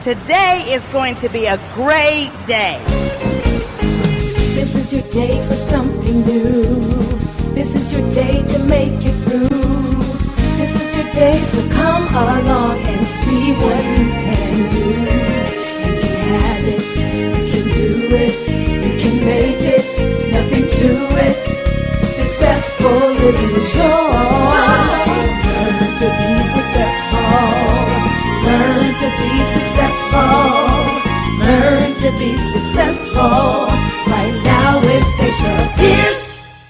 Today is going to be a great day. This is your day for something new. This is your day to make it through. This is your day, so come along and see what you can do. You can have it, you can do it, you can make it, nothing to it. Successful living is yours. Learn to be successful. Learn to be successful. Learn to be successful. Right now it's Stacia Pierce.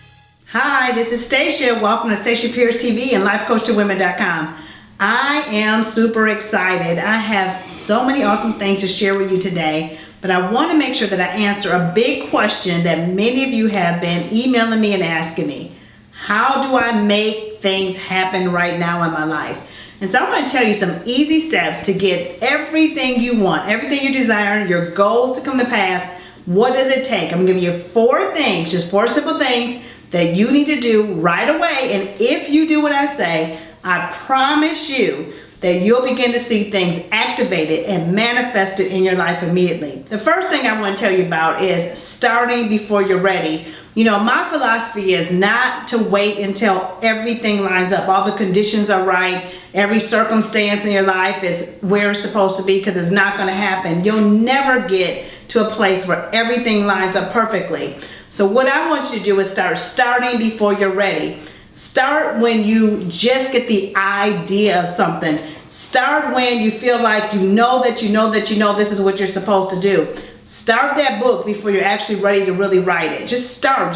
Hi, this is Stacia. Welcome to Stacia Pierce TV and LifeCoachToWomen.com. I am super excited. I have so many awesome things to share with you today, but I want to make sure that I answer a big question that many of you have been emailing me and asking me. How do I make things happen right now in my life? And so I'm going to tell you some easy steps to get everything you want, everything you desire, your goals to come to pass. What does it take? I'm going to give you 4 things, just 4 simple things that you need to do right away. And if you do what I say, I promise you that you'll begin to see things activated and manifested in your life immediately. The first thing I want to tell you about is starting before you're ready. You know, my philosophy is not to wait until everything lines up, all the conditions are right, every circumstance in your life is where it's supposed to be, because it's not going to happen. You'll never get to a place where everything lines up perfectly. So what I want you to do is start starting before you're ready. Start when you just get the idea of something. Start when you feel like you know this is what you're supposed to do. Start that book before you're actually ready to really write it. Just start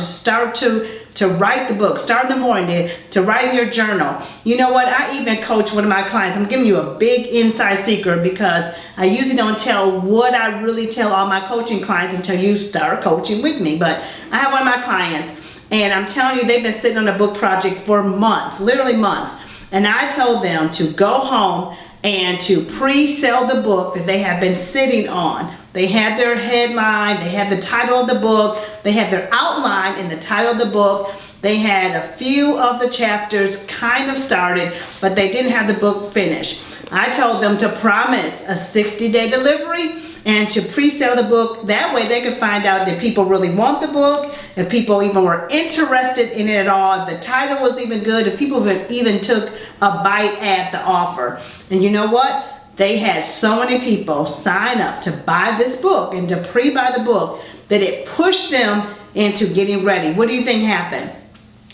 to write the book. Start in the morning to write in your journal. You know what? I even coach one of my clients. I'm giving you a big inside secret because I usually don't tell what I really tell all my coaching clients until you start coaching with me. But I have one of my clients, and I'm telling you, they've been sitting on a book project for months, literally months. And I told them to go home and to pre-sell the book that they have been sitting on. They had their headline, they had the title of the book, they had their outline in the title of the book. They had a few of the chapters kind of started, but they didn't have the book finished. I told them to promise a 60-day delivery and to pre-sell the book. That way they could find out that people really want the book, if people even were interested in it at all, if the title was even good, if people even took a bite at the offer. And you know what? They had so many people sign up to buy this book and to pre-buy the book that it pushed them into getting ready. What do you think happened?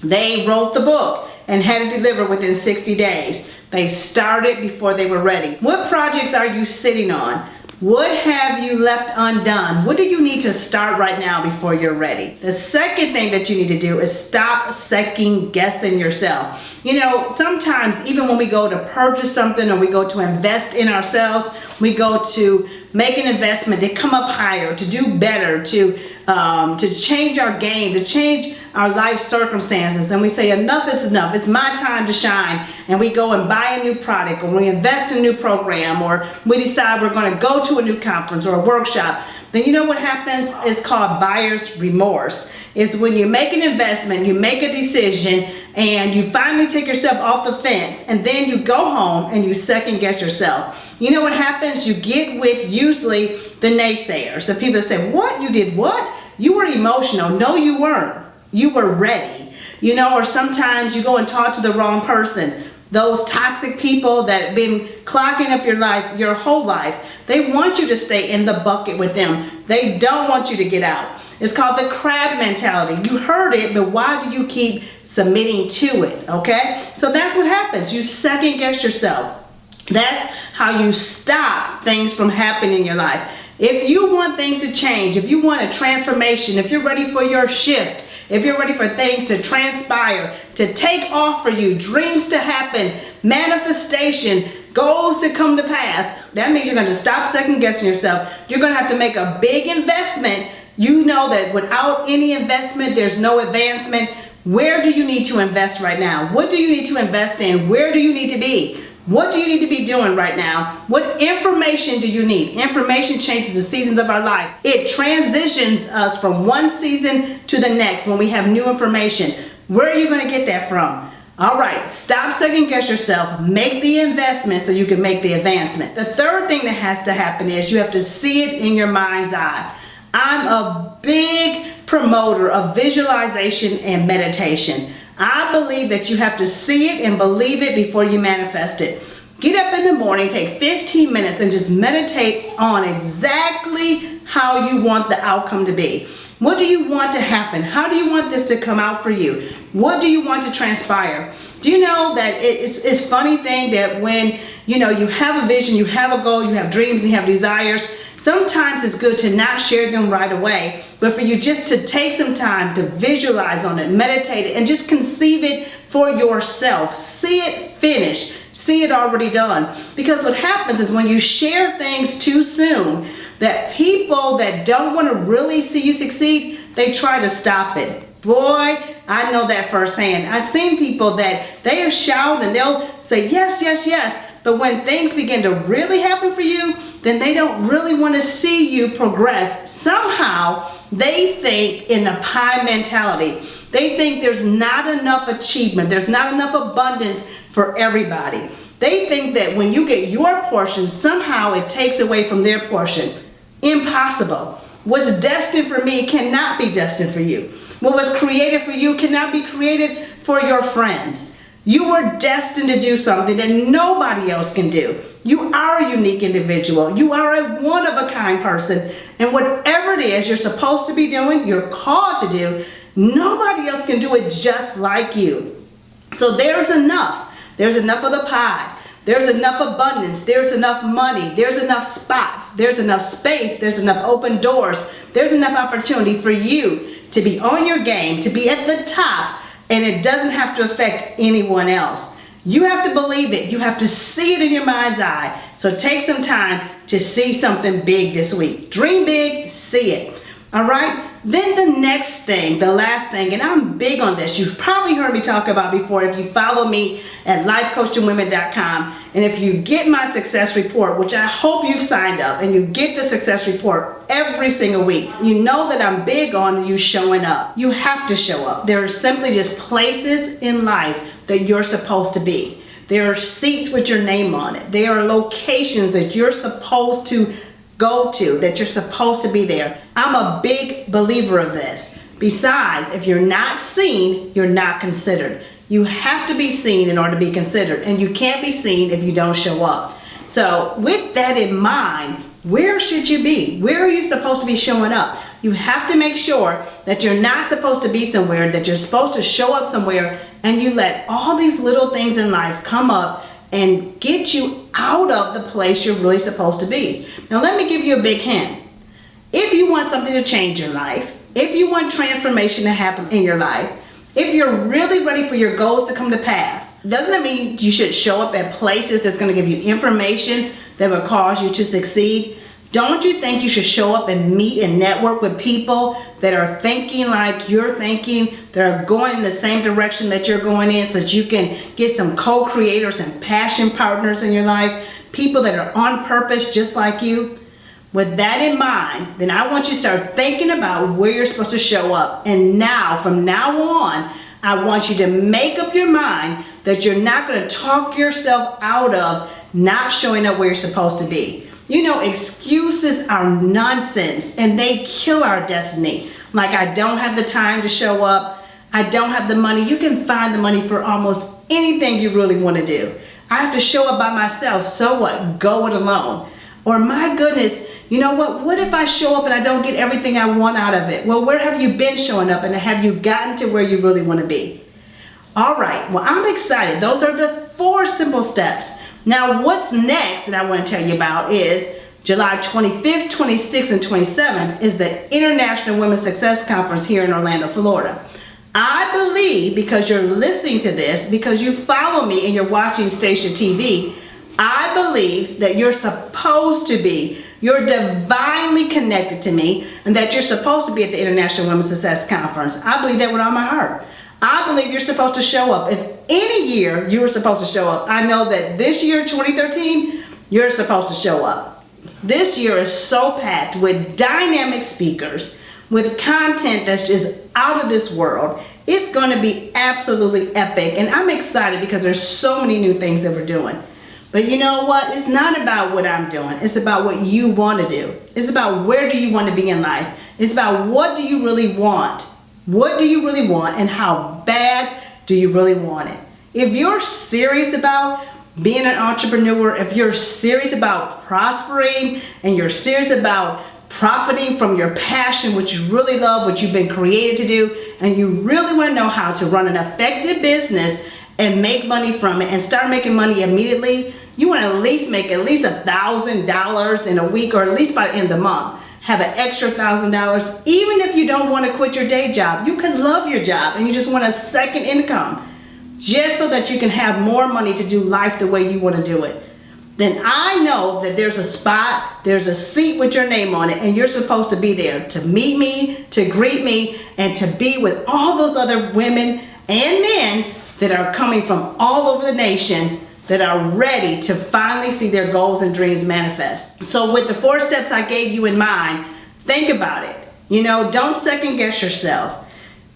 They wrote the book and had it delivered within 60 days. They started before they were ready. What projects are you sitting on? What have you left undone? What do you need to start right now before you're ready? The second thing that you need to do is stop second guessing yourself. You know, sometimes even when we go to purchase something or we go to invest in ourselves, we go to make an investment to come up higher, to do better, to change our game, to change our life circumstances, and we say enough is enough, it's my time to shine, and we go and buy a new product, or we invest in a new program, or we decide we're going to go to a new conference or a workshop. Then you know what happens? It's called buyer's remorse. It's when you make an investment, you make a decision, and you finally take yourself off the fence, and then you go home and you second guess yourself. You know what happens? You get with usually the naysayers, the people that say, what? You did what? You were emotional. No, you weren't. You were ready. You know, or sometimes you go and talk to the wrong person. Those toxic people that have been clogging up your life, your whole life, they want you to stay in the bucket with them. They don't want you to get out. It's called the crab mentality. You heard it, but why do you keep submitting to it? Okay? So that's what happens. You second guess yourself. That's how you stop things from happening in your life. If you want things to change, if you want a transformation, if you're ready for your shift, if you're ready for things to transpire, to take off for you, dreams to happen, manifestation, goals to come to pass, that means you're going to stop second guessing yourself. You're going to have to make a big investment. You know that without any investment, there's no advancement. Where do you need to invest right now? What do you need to invest in? Where do you need to be? What do you need to be doing right now? What information do you need? Information changes the seasons of our life. It transitions us from one season to the next when we have new information. Where are you going to get that from? All right, stop second guess yourself. Make the investment so you can make the advancement. The third thing that has to happen is you have to see it in your mind's eye. I'm a big promoter of visualization and meditation. I believe that you have to see it and believe it before you manifest it. Get up in the morning, take 15 minutes and just meditate on exactly how you want the outcome to be. What do you want to happen? How do you want this to come out for you? What do you want to transpire? Do you know that it's funny thing that when you have a vision, you have a goal, you have dreams, you have desires, sometimes it's good to not share them right away, but for you just to take some time to visualize on it, meditate it, and just conceive it for yourself. See it finished. See it already done. Because what happens is when you share things too soon, that people that don't want to really see you succeed, they try to stop it. Boy, I know that firsthand. I've seen people that they have shouted and they'll say yes, yes, yes, but when things begin to really happen for you, then they don't really want to see you progress. Somehow, they think in a pie mentality. They think there's not enough achievement, there's not enough abundance for everybody. They think that when you get your portion, somehow it takes away from their portion. Impossible. What's destined for me cannot be destined for you. What was created for you cannot be created for your friends. You were destined to do something that nobody else can do. You are a unique individual. You are a one-of-a-kind person. And whatever it is you're supposed to be doing, you're called to do, nobody else can do it just like you. So there's enough. There's enough of the pie. There's enough abundance. There's enough money. There's enough spots. There's enough space. There's enough open doors. There's enough opportunity for you to be on your game, to be at the top, and it doesn't have to affect anyone else. You have to believe it. You have to see it in your mind's eye. So take some time to see something big this week. Dream big, see it. All right? Then the next thing, the last thing, and I'm big on this. You've probably heard me talk about before if you follow me at lifecoachingwomen.com. And if you get my success report, which I hope you've signed up, and you get the success report every single week, you know that I'm big on you showing up. You have to show up. There are simply just places in life that you're supposed to be. There are seats with your name on it. There are locations that you're supposed to go to, that you're supposed to be there. I'm a big believer of this. Besides, if you're not seen, you're not considered. You have to be seen in order to be considered, and you can't be seen if you don't show up. So with that in mind, where should you be? Where are you supposed to be showing up? You have to make sure that you're not supposed to be somewhere, that you're supposed to show up somewhere, and you let all these little things in life come up and get you out of the place you're really supposed to be. Now let me give you a big hint. If you want something to change your life, if you want transformation to happen in your life, if you're really ready for your goals to come to pass, doesn't that mean you should show up at places that's going to give you information that will cause you to succeed? Don't you think you should show up and meet and network with people that are thinking like you're thinking, that are going in the same direction that you're going in, so that you can get some co-creators and passion partners in your life, people that are on purpose just like you? With that in mind, then I want you to start thinking about where you're supposed to show up. And now, from now on, I want you to make up your mind that you're not going to talk yourself out of not showing up where you're supposed to be. You know, excuses are nonsense and they kill our destiny. Like, I don't have the time to show up. I don't have the money. You can find the money for almost anything you really want to do. I have to show up by myself. So what? Go it alone. Or, my goodness, you know what if I show up and I don't get everything I want out of it? Well, where have you been showing up, and have you gotten to where you really want to be? All right, well, I'm excited. Those are the 4 simple steps. Now, what's next that I want to tell you about is July 25th, 26th, and 27th is the International Women's Success Conference here in Orlando, Florida. I believe, because you're listening to this, because you follow me and you're watching Stacia TV, I believe that you're supposed to be, you're divinely connected to me, and that you're supposed to be at the International Women's Success Conference. I believe that with all my heart. I believe you're supposed to show up. If any year you were supposed to show up, I know that this year, 2013, you're supposed to show up. This year is so packed with dynamic speakers, with content that's just out of this world. It's going to be absolutely epic, and I'm excited because there's so many new things that we're doing. But you know what? It's not about what I'm doing. It's about what you want to do. It's about where do you want to be in life. It's about what do you really want. What do you really want, and how bad do you really want it? If you're serious about being an entrepreneur, if you're serious about prospering, and you're serious about profiting from your passion, what you really love, what you've been created to do, and you really want to know how to run an effective business and make money from it and start making money immediately, you want to at least make at least $1,000 in a week, or at least by the end of the month. Have an extra $1,000. Even if you don't want to quit your day job, you can love your job and you just want a second income, just so that you can have more money to do life the way you want to do it. Then I know that there's a spot, there's a seat with your name on it, and you're supposed to be there to meet me, to greet me, and to be with all those other women and men that are coming from all over the nation that are ready to finally see their goals and dreams manifest. So with the 4 steps I gave you in mind, think about it. You know, don't second guess yourself.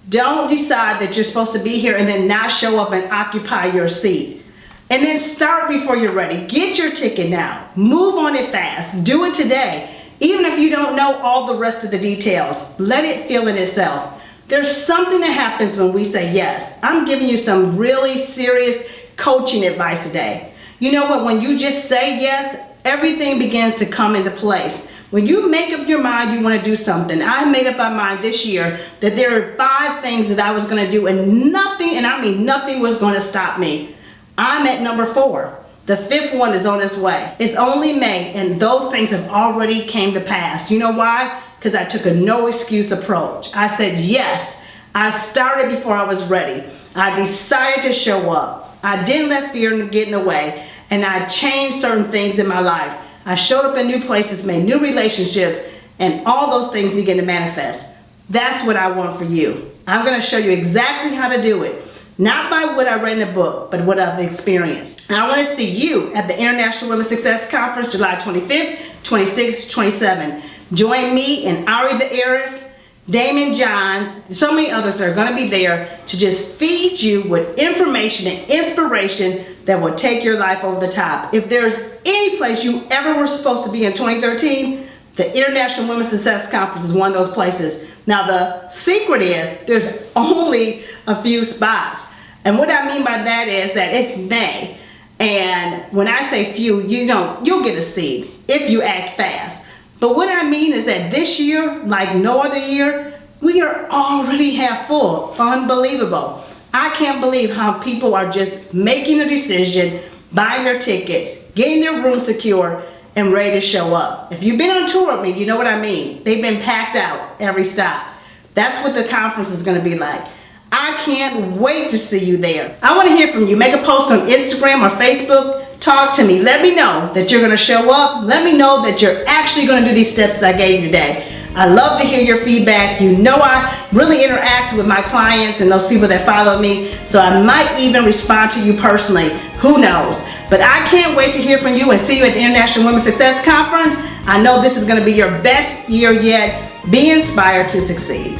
Don't decide that you're supposed to be here and then not show up and occupy your seat. And then start before you're ready. Get your ticket now. Move on it fast. Do it today. Even if you don't know all the rest of the details, let it feel in itself. There's something that happens when we say yes. I'm giving you some really serious coaching advice today. You know what? When you just say yes, everything begins to come into place. When you make up your mind you want to do something, I made up my mind this year that there are 5 things that I was going to do, and nothing, and I mean nothing, was going to stop me. I'm at number 4. The 5th one is on its way. It's only May, and those things have already came to pass. You know why? Because I took a no excuse approach. I said yes. I started before I was ready. I decided to show up. I didn't let fear get in the way, and I changed certain things in my life. I showed up in new places, made new relationships, and all those things began to manifest. That's what I want for you. I'm going to show you exactly how to do it. Not by what I read in the book, but what I've experienced. And I want to see you at the International Women's Success Conference, July 25th, 26th, 27th. Join me and Ari the Heiress, Damon Johns, so many others that are going to be there to just feed you with information and inspiration that will take your life over the top. If there's any place you ever were supposed to be in 2013, the International Women's Success Conference is one of those places. Now the secret is there's only a few spots. And what I mean by that is that it's May. And when I say few, you know, you'll get a seat if you act fast. But what I mean is that this year, like no other year, we are already half full. Unbelievable. I can't believe how people are just making a decision, buying their tickets, getting their room secure, and ready to show up. If you've been on tour with me, you know what I mean. They've been packed out every stop. That's what the conference is going to be like. I can't wait to see you there. I want to hear from you. Make a post on Instagram or Facebook. Talk to me. Let me know that you're going to show up. Let me know that you're actually going to do these steps that I gave you today. I love to hear your feedback. You know I really interact with my clients and those people that follow me, so I might even respond to you personally. Who knows? But I can't wait to hear from you and see you at the International Women's Success Conference. I know this is going to be your best year yet. Be inspired to succeed.